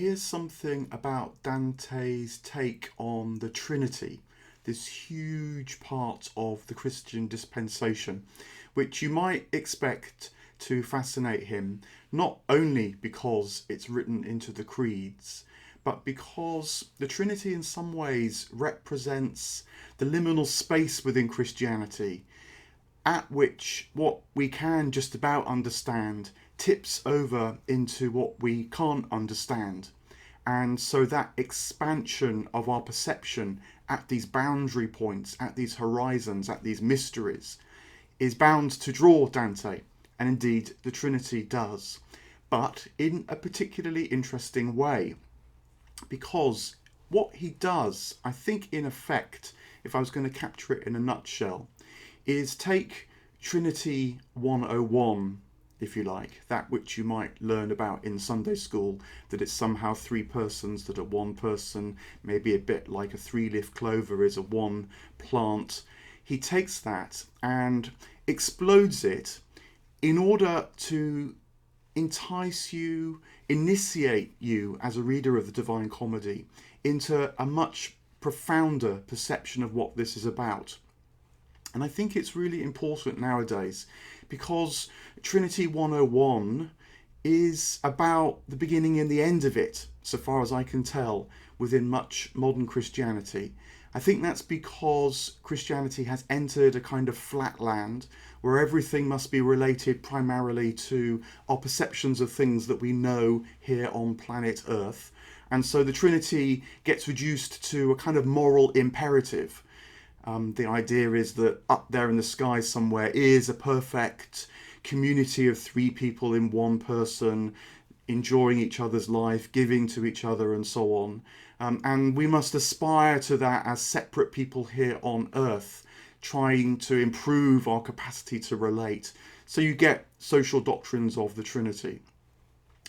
here's something about Dante's take on the Trinity, this huge part of the Christian dispensation, which you might expect to fascinate him, not only because it's written into the creeds, but because the Trinity in some ways represents the liminal space within Christianity, at which what we can just about understand tips over into what we can't understand. And so that expansion of our perception at these boundary points, at these horizons, at these mysteries, is bound to draw Dante, and indeed the Trinity does, but in a particularly interesting way. Because what he does, I think in effect, if I was going to capture it in a nutshell, is take Trinity 101, if you like, that which you might learn about in Sunday school, that it's somehow three persons, that a one person, maybe a bit like a three-leaf clover is a one plant. He takes that and explodes it in order to entice you, initiate you as a reader of the Divine Comedy into a much profounder perception of what this is about. And I think it's really important nowadays because Trinity 101 is about the beginning and the end of it, so far as I can tell, within much modern Christianity. I think that's because Christianity has entered a kind of flatland where everything must be related primarily to our perceptions of things that we know here on planet Earth. And so the Trinity gets reduced to a kind of moral imperative. The idea is that up there in the sky somewhere is a perfect community of three people in one person, enjoying each other's life, giving to each other, and so on. And we must aspire to that as separate people here on Earth, trying to improve our capacity to relate. So you get social doctrines of the Trinity.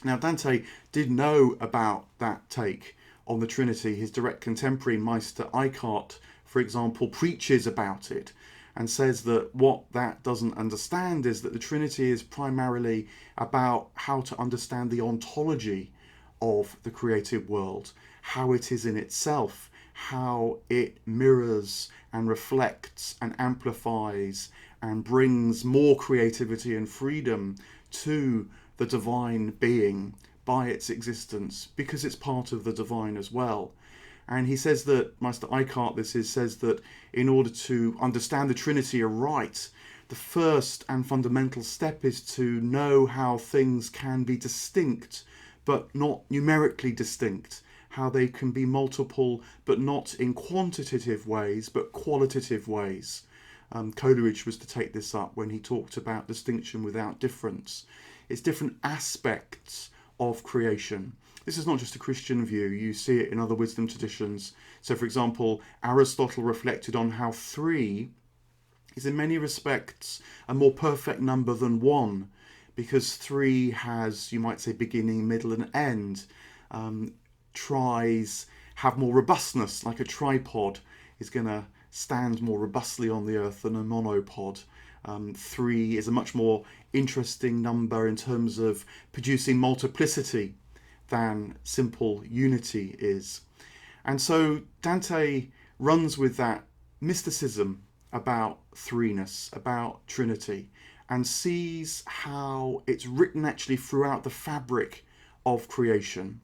Now, Dante did know about that take on the Trinity. His direct contemporary, Meister Eckhart, for example, preaches about it and says that what that doesn't understand is that the Trinity is primarily about how to understand the ontology of the created world, how it is in itself, how it mirrors and reflects and amplifies and brings more creativity and freedom to the divine being by its existence, because it's part of the divine as well. And he says that, Meister Eckhart says that in order to understand the Trinity aright, the first and fundamental step is to know how things can be distinct, but not numerically distinct, how they can be multiple, but not in quantitative ways, but qualitative ways. Coleridge was to take this up when he talked about distinction without difference. It's different aspects of creation. This is not just a Christian view, you see it in other wisdom traditions. So, for example, Aristotle reflected on how 3 is in many respects a more perfect number than 1, because 3 has, you might say, beginning, middle and end. Tries have more robustness, like a tripod is going to stand more robustly on the earth than a monopod. 3 is a much more interesting number in terms of producing multiplicity than simple unity is. And so Dante runs with that mysticism about threeness, about Trinity, and sees how it's written actually throughout the fabric of creation.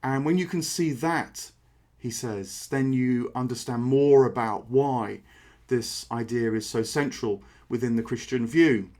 And when you can see that, he says, then you understand more about why this idea is so central within the Christian view.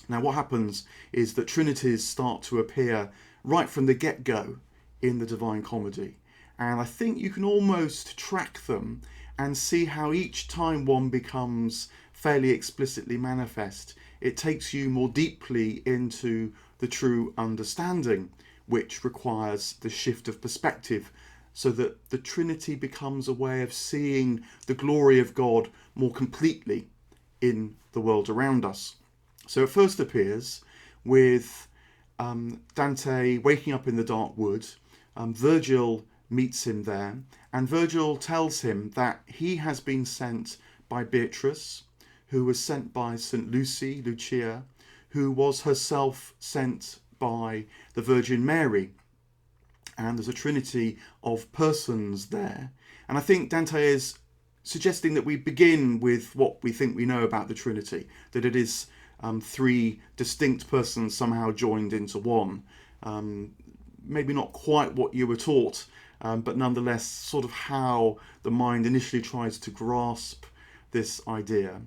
Now, what happens is that trinities start to appear right from the get-go in the Divine Comedy. And I think you can almost track them and see how each time one becomes fairly explicitly manifest, it takes you more deeply into the true understanding, which requires the shift of perspective, so that the Trinity becomes a way of seeing the glory of God more completely in the world around us. So it first appears with Dante waking up in the dark wood. Virgil meets him there, and Virgil tells him that he has been sent by Beatrice, who was sent by St. Lucia, who was herself sent by the Virgin Mary. and there's a trinity of persons there. And I think Dante is suggesting that we begin with what we think we know about the Trinity, that it is three distinct persons somehow joined into one. Maybe not quite what you were taught, but nonetheless sort of how the mind initially tries to grasp this idea.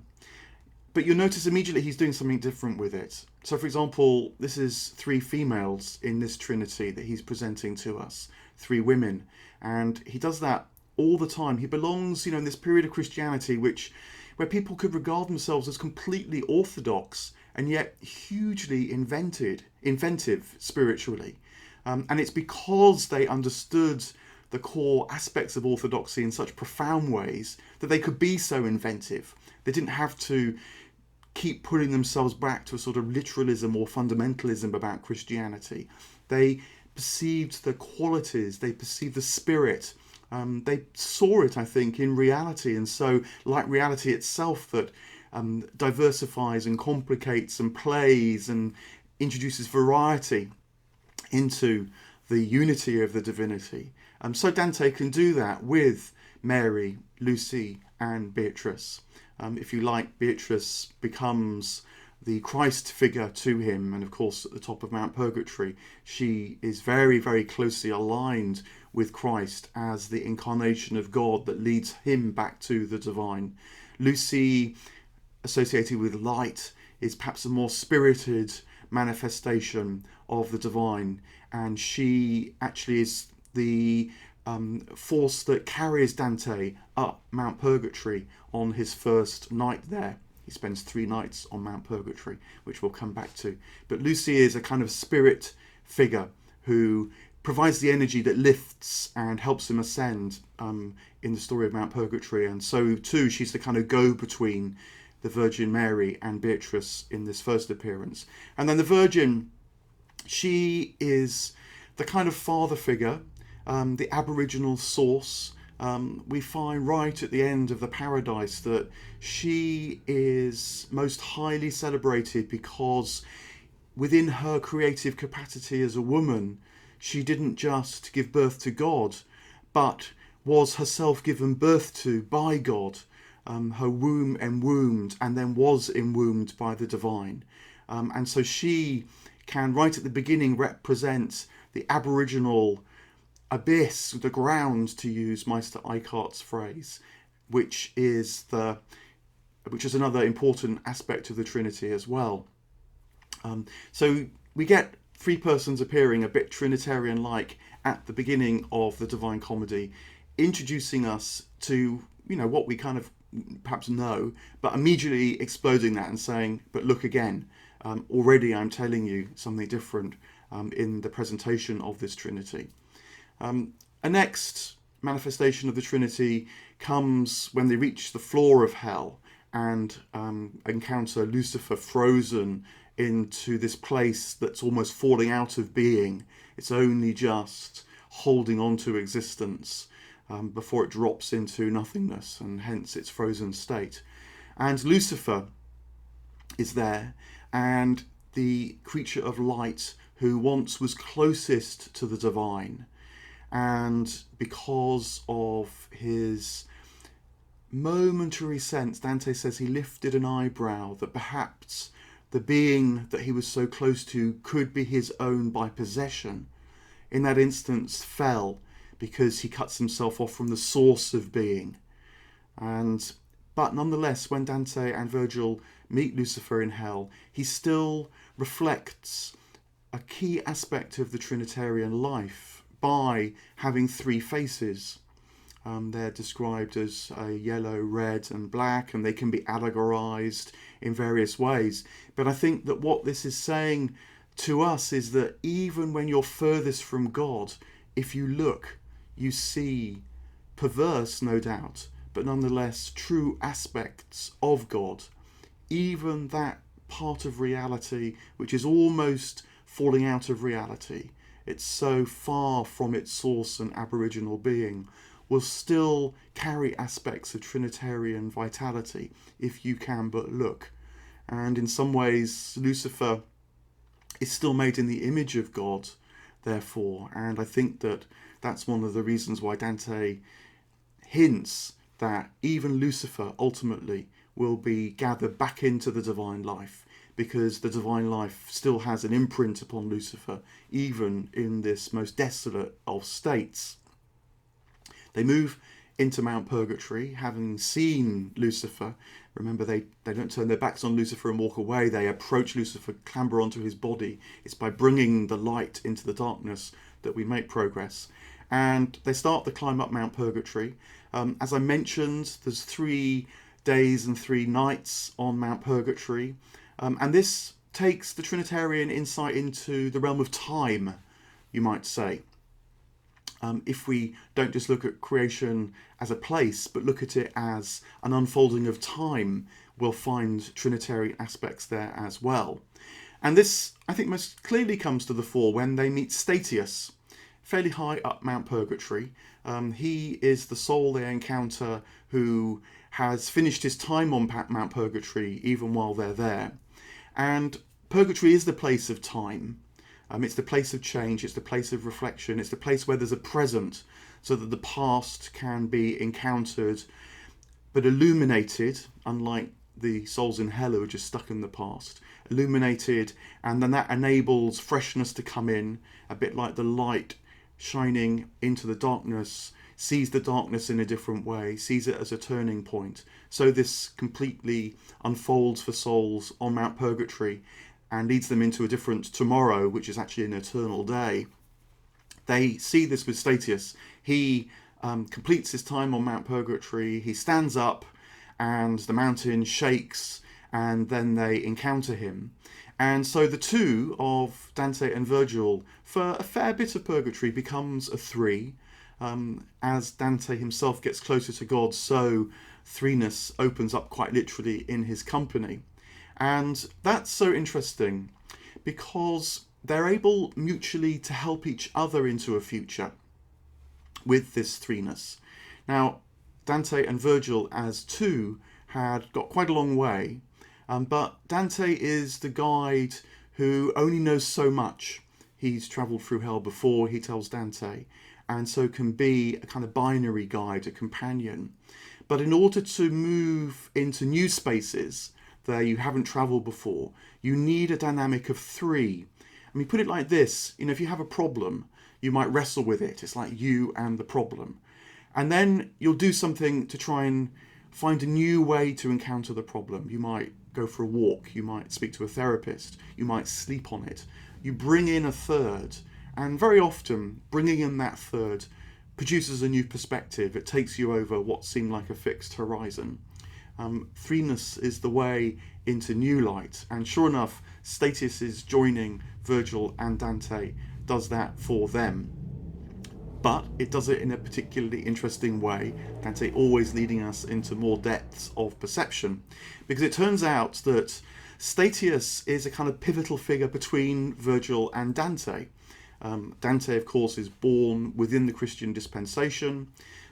But you'll notice immediately he's doing something different with it. So, for example, this is three females in this Trinity that he's presenting to us, three women. And he does that all the time. He belongs, in this period of Christianity where people could regard themselves as completely orthodox and yet hugely inventive spiritually. And it's because they understood the core aspects of orthodoxy in such profound ways that they could be so inventive. They didn't have to keep putting themselves back to a sort of literalism or fundamentalism about Christianity. They perceived the qualities, they perceived the spirit. They saw it, I think, in reality, and so, like reality itself, that diversifies and complicates and plays and introduces variety into the unity of the divinity. So Dante can do that with Mary, Lucy, and Beatrice. If you like, Beatrice becomes the Christ figure to him, and of course at the top of Mount Purgatory she is very, very closely aligned with Christ as the incarnation of God that leads him back to the divine. Lucy, associated with light, is perhaps a more spirited manifestation of the divine, and she actually is the force that carries Dante up Mount Purgatory on his first night there. He spends 3 nights on Mount Purgatory, which we'll come back to. But Lucy is a kind of spirit figure who provides the energy that lifts and helps him ascend in the story of Mount Purgatory. And so too, she's the kind of go-between the Virgin Mary and Beatrice in this first appearance. And then the Virgin, she is the kind of father figure, the aboriginal source. We find right at the end of the Paradise that she is most highly celebrated because within her creative capacity as a woman, she didn't just give birth to God, but was herself given birth to by God, her womb emwombed, and then was emwombed by the divine. And so she can, right at the beginning, represent the aboriginal abyss, the ground, to use Meister Eckhart's phrase, which is another important aspect of the Trinity as well. So we get 3 persons appearing a bit Trinitarian-like at the beginning of the Divine Comedy, introducing us to what we kind of perhaps know, but immediately exploding that and saying, but look again, already I'm telling you something different in the presentation of this Trinity. A next manifestation of the Trinity comes when they reach the floor of hell and encounter Lucifer frozen into this place that's almost falling out of being. It's only just holding on to existence before it drops into nothingness, and hence its frozen state. And Lucifer is there, and the creature of light who once was closest to the divine. And because of his momentary sense, Dante says he lifted an eyebrow that perhaps the being that he was so close to could be his own by possession. In that instance fell because he cuts himself off from the source of being. But nonetheless, when Dante and Virgil meet Lucifer in hell, he still reflects a key aspect of the Trinitarian life by having 3 faces. They're described as yellow, red and black, and they can be allegorized in various ways. But I think that what this is saying to us is that even when you're furthest from God, if you look, you see perverse, no doubt, but nonetheless true aspects of God. Even that part of reality which is almost falling out of reality, it's so far from its source and aboriginal being, will still carry aspects of Trinitarian vitality if you can but look. And in some ways, Lucifer is still made in the image of God, therefore. And I think that that's one of the reasons why Dante hints that even Lucifer ultimately will be gathered back into the divine life, because the divine life still has an imprint upon Lucifer, even in this most desolate of states. They move into Mount Purgatory, having seen Lucifer. Remember, they don't turn their backs on Lucifer and walk away. They approach Lucifer, clamber onto his body. It's by bringing the light into the darkness that we make progress. And they start the climb up Mount Purgatory. As I mentioned, there's 3 days and 3 nights on Mount Purgatory. And this takes the Trinitarian insight into the realm of time, you might say. If we don't just look at creation as a place, but look at it as an unfolding of time, we'll find Trinitarian aspects there as well. And this, I think, most clearly comes to the fore when they meet Statius, fairly high up Mount Purgatory. He is the soul they encounter who has finished his time on Mount Purgatory even while they're there. And Purgatory is the place of time. It's the place of change, it's the place of reflection, it's the place where there's a present, so that the past can be encountered but illuminated, unlike the souls in hell who are just stuck in the past. Illuminated, and then that enables freshness to come in, a bit like the light shining into the darkness, sees the darkness in a different way, sees it as a turning point. So this completely unfolds for souls on Mount Purgatory and leads them into a different tomorrow, which is actually an eternal day. They see this with Statius. He completes his time on Mount Purgatory, he stands up, and the mountain shakes, and then they encounter him. And so the two of Dante and Virgil, for a fair bit of Purgatory, becomes a 3. As Dante himself gets closer to God, so threeness opens up quite literally in his company. And that's so interesting because they're able mutually to help each other into a future with this threeness. Now, Dante and Virgil as 2 had got quite a long way, but Dante is the guide who only knows so much. He's travelled through hell before, he tells Dante, and so can be a kind of binary guide, a companion. But in order to move into new spaces that you haven't travelled before, you need a dynamic of 3. I mean, put it like this, if you have a problem, you might wrestle with it. It's like you and the problem. And then you'll do something to try and find a new way to encounter the problem. You might go for a walk, you might speak to a therapist, you might sleep on it. You bring in a third, and very often bringing in that third produces a new perspective. It takes you over what seemed like a fixed horizon. Threeness is the way into new light, and sure enough, Statius is joining Virgil and Dante does that for them. But it does it in a particularly interesting way, Dante always leading us into more depths of perception, because it turns out that Statius is a kind of pivotal figure between Virgil and Dante. Dante, of course, is born within the Christian dispensation.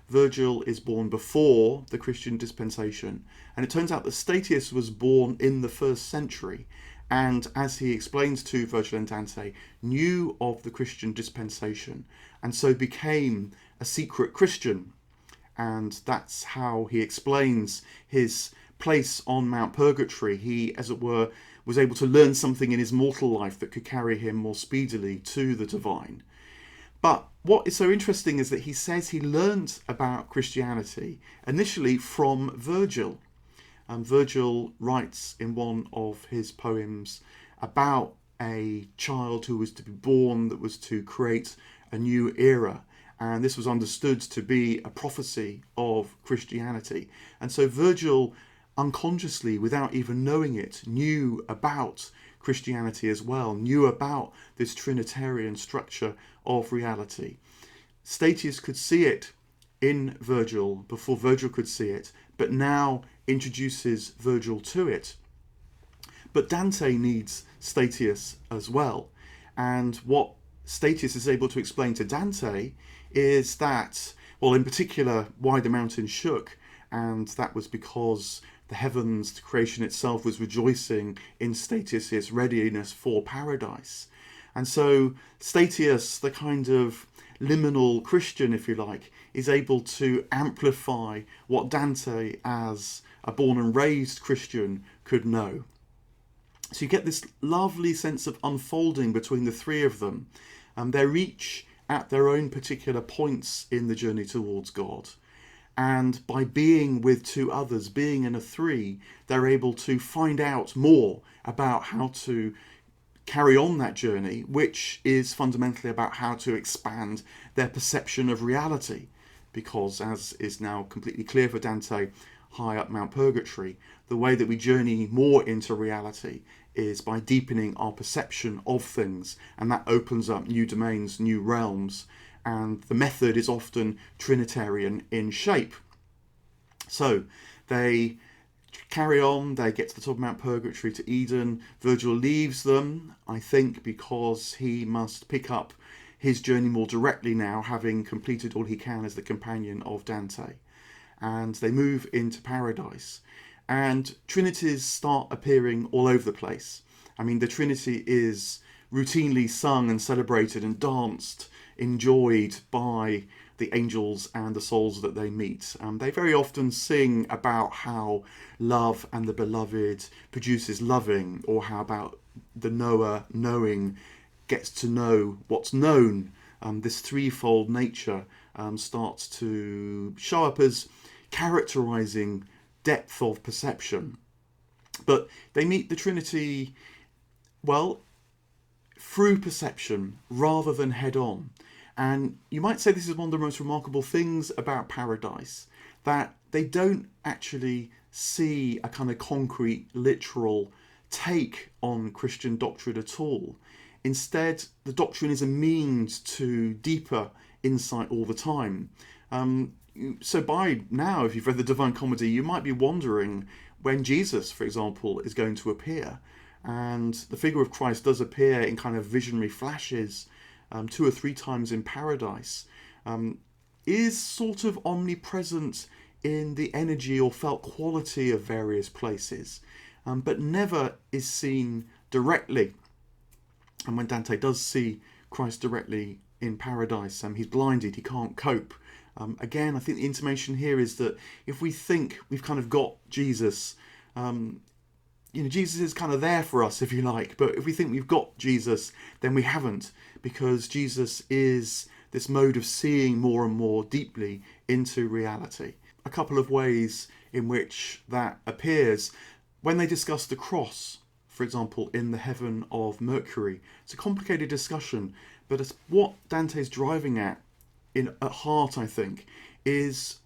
Virgil is born before the Christian dispensation. And it turns out that Statius was born in the 1st century. And as he explains to Virgil and Dante, knew of the Christian dispensation and so became a secret Christian. And that's how he explains his place on Mount Purgatory. He, as it were, was able to learn something in his mortal life that could carry him more speedily to the divine. But what is so interesting is that he says he learned about Christianity initially from Virgil. Virgil writes in one of his poems about a child who was to be born that was to create a new era. And this was understood to be a prophecy of Christianity. And so Virgil, unconsciously, without even knowing it, knew about Christianity as well, knew about this Trinitarian structure of reality. Statius could see it in Virgil before Virgil could see it, but now introduces Virgil to it. But Dante needs Statius as well. And what Statius is able to explain to Dante is that, well, in particular, why the mountain shook, and that was because the heavens, the creation itself, was rejoicing in Statius's readiness for paradise. And so Statius, the kind of liminal Christian, if you like, is able to amplify what Dante, as a born and raised Christian, could know. So you get this lovely sense of unfolding between the three of them. They're each at their own particular points in the journey towards God. And by being with two others, being in a three, they're able to find out more about how to carry on that journey, which is fundamentally about how to expand their perception of reality. Because, as is now completely clear for Dante, high up Mount Purgatory, the way that we journey more into reality is by deepening our perception of things, and that opens up new domains, new realms, and the method is often Trinitarian in shape. So they carry on, they get to the top of Mount Purgatory to Eden. Virgil leaves them, I think, because he must pick up his journey more directly now, having completed all he can as the companion of Dante. And they move into paradise. And trinities start appearing all over the place. I mean, the Trinity is routinely sung and celebrated and danced, enjoyed by the angels and the souls that they meet. They very often sing about how love and the beloved produces loving, or how about the knower knowing gets to know what's known. This threefold nature starts to show up as characterizing depth of perception. But they meet the Trinity, well, through perception rather than head on. And you might say this is one of the most remarkable things about paradise, that they don't actually see a kind of concrete, literal take on Christian doctrine at all. Instead, the doctrine is a means to deeper insight all the time. So by now, if you've read the Divine Comedy, you might be wondering when Jesus, for example, is going to appear. And the figure of Christ does appear in kind of visionary flashes 2 or 3 times in paradise, is sort of omnipresent in the energy or felt quality of various places, but never is seen directly. And when Dante does see Christ directly in paradise, he's blinded, he can't cope. Again, I think the intimation here is that if we think we've kind of got Jesus, Jesus is kind of there for us, if you like, but if we think we've got Jesus, then we haven't, because Jesus is this mode of seeing more and more deeply into reality. A couple of ways in which that appears: when they discuss the cross, for example, in the heaven of Mercury. It's a complicated discussion, but it's what Dante's driving at heart, I think, is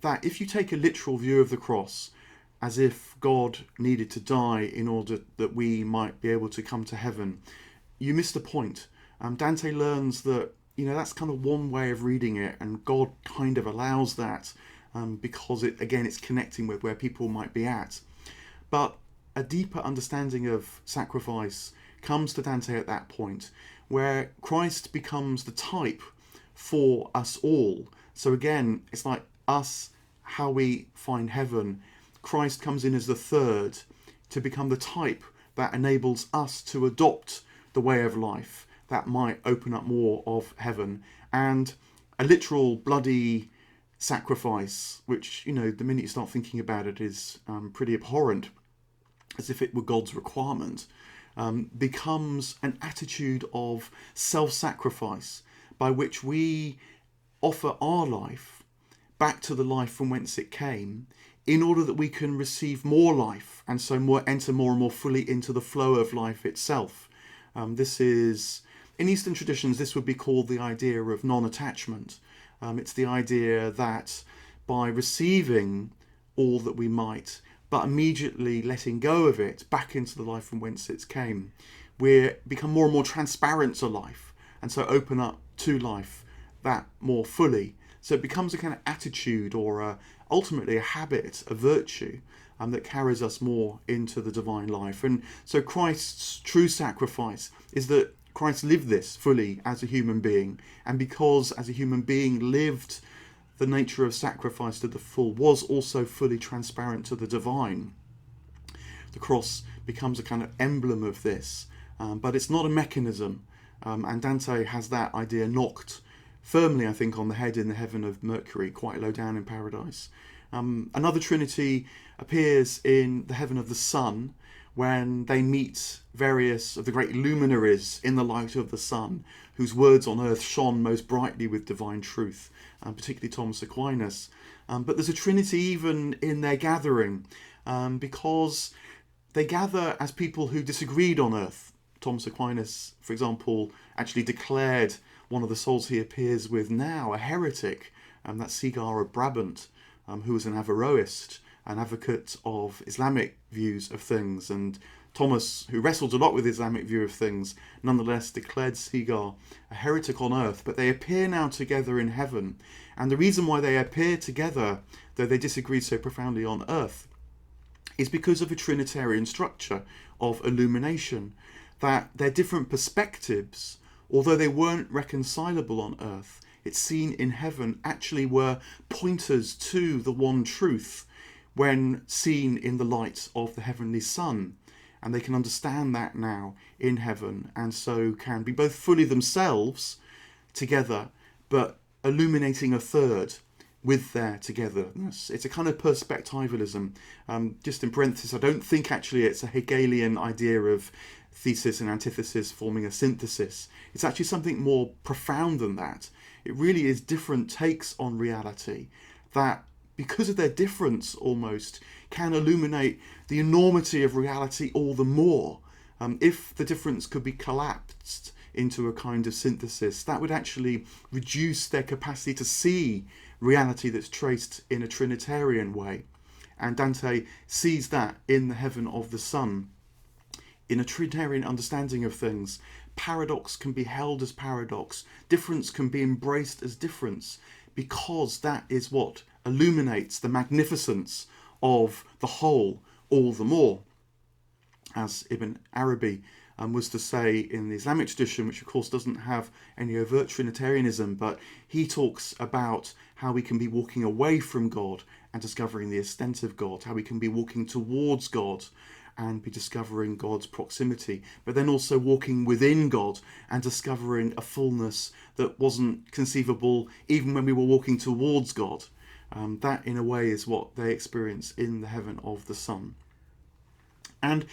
that if you take a literal view of the cross, as if God needed to die in order that we might be able to come to heaven, you miss the point. Dante learns that, that's kind of one way of reading it, and God kind of allows that because it's connecting with where people might be at. But a deeper understanding of sacrifice comes to Dante at that point, where Christ becomes the type for us all. So again, it's like us, how we find heaven. Christ comes in as the third to become the type that enables us to adopt the way of life that might open up more of heaven. And a literal bloody sacrifice, which, the minute you start thinking about it, is pretty abhorrent, as if it were God's requirement, becomes an attitude of self-sacrifice by which we offer our life back to the life from whence it came, in order that we can receive more life, and so enter more and more fully into the flow of life itself. This is, in Eastern traditions, this would be called the idea of non-attachment. It's the idea that by receiving all that we might, but immediately letting go of it back into the life from whence it came, we become more and more transparent to life, and so open up to life that more fully. So it becomes a kind of attitude, or ultimately a habit, a virtue, that carries us more into the divine life. And so Christ's true sacrifice is that Christ lived this fully as a human being, and because as a human being lived the nature of sacrifice to the full, was also fully transparent to the divine. The cross becomes a kind of emblem of this, but it's not a mechanism. And Dante has that idea knocked firmly, I think, on the head in the heaven of Mercury, quite low down in paradise. Another Trinity appears in the heaven of the sun when they meet various of the great luminaries in the light of the sun, whose words on earth shone most brightly with divine truth, particularly Thomas Aquinas. But there's a Trinity even in their gathering, because they gather as people who disagreed on earth. Thomas Aquinas, for example, actually declared one of the souls he appears with now a heretic, that's Sigar of Brabant, who was an Averroist, an advocate of Islamic views of things. And Thomas, who wrestled a lot with the Islamic view of things, nonetheless declared Sigar a heretic on earth. But they appear now together in heaven. And the reason why they appear together, though they disagreed so profoundly on earth, is because of a Trinitarian structure of illumination, that their different perspectives, although they weren't reconcilable on earth, it's seen in heaven actually were pointers to the one truth when seen in the light of the heavenly sun. And they can understand that now in heaven, and so can be both fully themselves together, but illuminating a third with their togetherness. It's a kind of perspectivalism. Just in parenthesis, I don't think actually it's a Hegelian idea of thesis and antithesis forming a synthesis. It's actually something more profound than that. It really is different takes on reality that, because of their difference almost, can illuminate the enormity of reality all the more. If the difference could be collapsed into a kind of synthesis, that would actually reduce their capacity to see reality that's traced in a Trinitarian way. And Dante sees that in the heaven of the sun. In a Trinitarian understanding of things, paradox can be held as paradox, difference can be embraced as difference, because that is what illuminates the magnificence of the whole all the more. As Ibn Arabi was to say in the Islamic tradition, which of course doesn't have any overt Trinitarianism, but he talks about how we can be walking away from God and discovering the extent of God, how we can be walking towards God and be discovering God's proximity, but then also walking within God and discovering a fullness that wasn't conceivable even when we were walking towards God. That, in a way, is what they experience in the heaven of the sun. And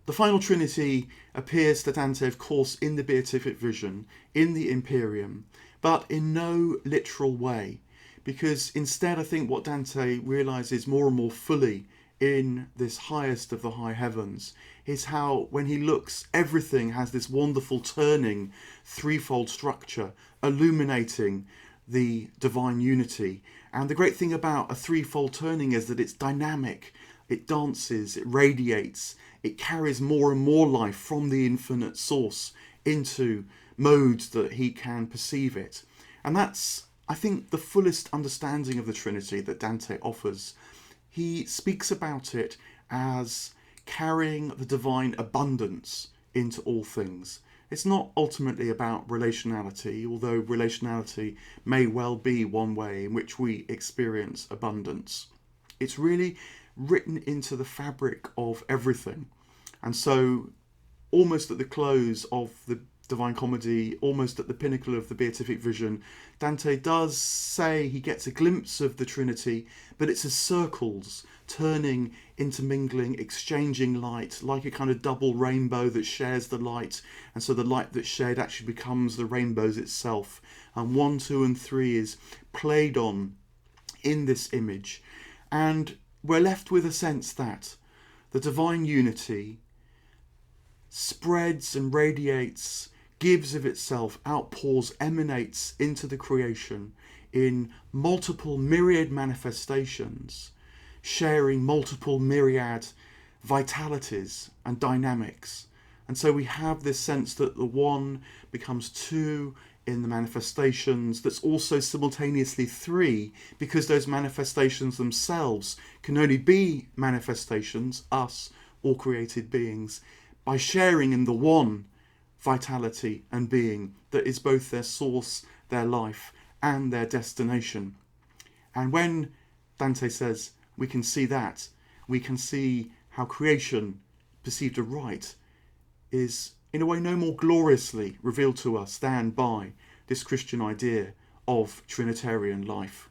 the final Trinity appears to Dante, of course, in the beatific vision, in the Imperium, but in no literal way, because instead I think what Dante realises more and more fully in this highest of the high heavens is how, when he looks, everything has this wonderful turning threefold structure illuminating the divine unity. And the great thing about a threefold turning is that it's dynamic, it dances, it radiates, it carries more and more life from the infinite source into modes that he can perceive it. And that's, I think, the fullest understanding of the Trinity that Dante offers. He speaks about it as carrying the divine abundance into all things. It's not ultimately about relationality, although relationality may well be one way in which we experience abundance. It's really written into the fabric of everything. And so, almost at the close of the Divine Comedy, almost at the pinnacle of the beatific vision, Dante does say he gets a glimpse of the Trinity, but it's as circles, turning, intermingling, exchanging light, like a kind of double rainbow that shares the light, and so the light that's shared actually becomes the rainbows itself. And 1, 2 and 3 is played on in this image, and we're left with a sense that the divine unity spreads and radiates, gives of itself, outpours, emanates into the creation in multiple myriad manifestations, sharing multiple myriad vitalities and dynamics. And so we have this sense that the one becomes two in the manifestations, that's also simultaneously three, because those manifestations themselves can only be manifestations, us, all created beings, by sharing in the one vitality and being that is both their source, their life, and their destination. And when Dante says we can see that, we can see how creation, perceived aright, is in a way no more gloriously revealed to us than by this Christian idea of Trinitarian life.